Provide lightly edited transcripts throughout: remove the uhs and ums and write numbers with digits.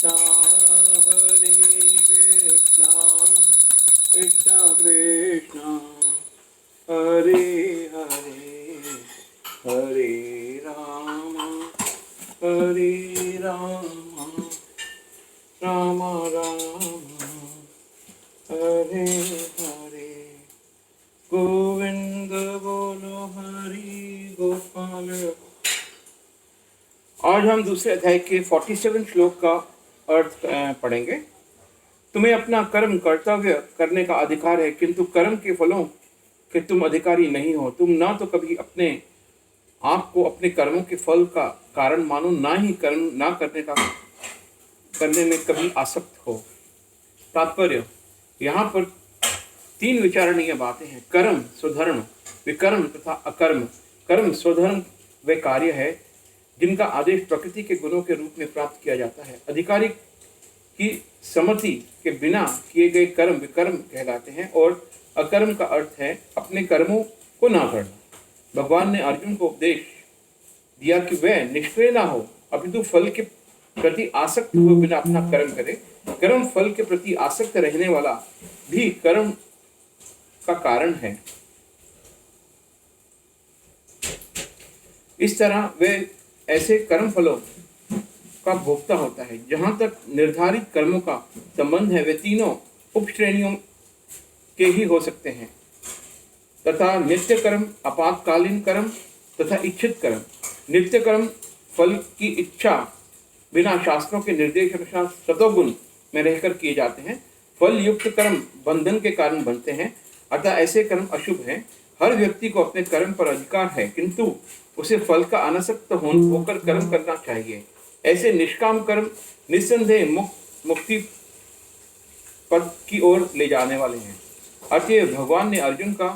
कृष्णा कृष्णा कृष्णा हरे हरे हरे राम राम राम हरे हरे। गोविंद बोलो हरि गोपाल। आज हम दूसरे अध्याय के 47 श्लोक का अर्थ पढ़ेंगे। तुम्हें अपना कर्म कर्तव्य करने का अधिकार है, किंतु कर्म के फलों के तुम अधिकारी नहीं हो। तुम ना तो कभी अपने आप को अपने कर्मों के फल का कारण मानो, ना ही कर्म ना करने में कभी आसक्त हो। तात्पर्य, यहाँ पर 3 विचारणीय बातें हैं। कर्म स्वधर्म, विकर्म तथा अकर्म। कर्म स्वधर्म वे कार्य है जिनका आदेश प्रकृति के गुणों के रूप में प्राप्त किया जाता है। अधिकारी की सम्मति के बिना किए गए कर्म विकर्म कहलाते हैं, और अकर्म का अर्थ है अपने कर्मों को ना करना। भगवान ने अर्जुन को उपदेश दिया कि वह निष्क्रिय ना हो, अपितु फल के प्रति आसक्त हुए बिना अपना कर्म करे। कर्म फल के प्रति आसक्त रहने वाला भी कर्म का कारण है। इस तरह वे ऐसे कर्म फलों का भोक्ता होता है। जहां तक निर्धारित कर्मों का संबंध है, वे तीनों उपश्रेणियों के ही हो सकते हैं तथा नित्य कर्म, आपातकालीन कर्म तथा इच्छित कर्म। नित्य कर्म फल की इच्छा बिना शास्त्रों के निर्देश अनुसार सतोगुण में रहकर किए जाते हैं। फल युक्त कर्म बंधन के कारण बनते हैं, अतः ऐसे कर्म अशुभ हैं। हर व्यक्ति को अपने कर्म पर अधिकार है, किंतु उसे फल का अनासक्त होकर कर्म करना चाहिए। ऐसे निष्काम कर्म निस्संदेह मुक्ति पद की ओर ले जाने वाले हैं। अतः भगवान ने अर्जुन का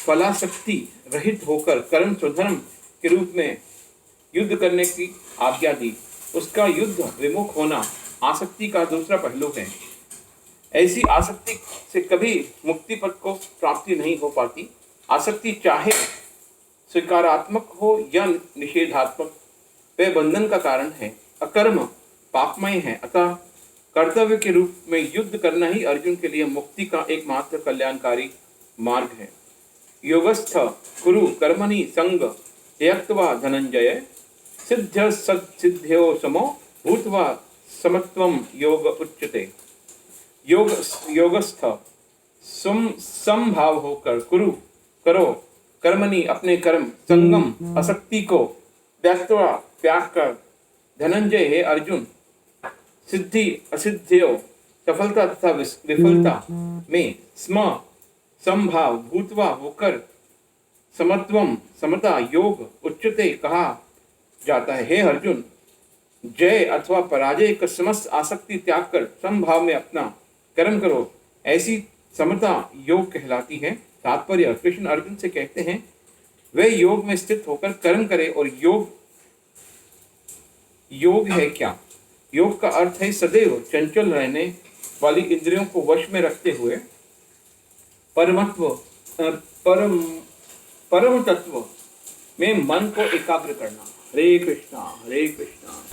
फलासक्ति रहित होकर कर्म स्वधर्म के रूप में युद्ध करने की आज्ञा दी। उसका युद्ध विमुख होना आसक्ति का दूसरा पहलू है। ऐसी आसक्ति से कभी मुक्ति पद को प्राप्ति नहीं हो पाती। आसक्ति चाहे स्वीकारात्मक हो या निषेधात्मक, वह बंधन का कारण है। अकर्म पापमय है, अतः कर्तव्य के रूप में युद्ध करना ही अर्जुन के लिए मुक्ति का एकमात्र कल्याणकारी मार्ग है। योगस्थ कुरु कर्मणि संग त्यक्त्वा धनंजय सिद्ध सद्सिद्ध्यो समो भूत्वा समत्वम योग उच्यते। योगस्थ समभाव होकर करो कर्मणि अपने कर्म, संगम आसक्ति को त्यक्त्वा त्याग कर, धनंजय हे अर्जुन, सिद्धि असिद्धियों सफलता तथा विफलता में समभाव भूतवा होकर समत्वम समता योग उच्चते कहा जाता है। हे अर्जुन, जय अथवा पराजय का समस्त आसक्ति त्याग कर समभाव में अपना कर्म करो, ऐसी समता योग कहलाती है। तात्पर्य, कृष्ण अर्जुन से कहते हैं वे योग में स्थित होकर कर्म करे। और योग है क्या? योग का अर्थ है सदैव चंचल रहने वाली इंद्रियों को वश में रखते हुए परम तत्व में मन को एकाग्र करना। हरे कृष्णा हरे कृष्णा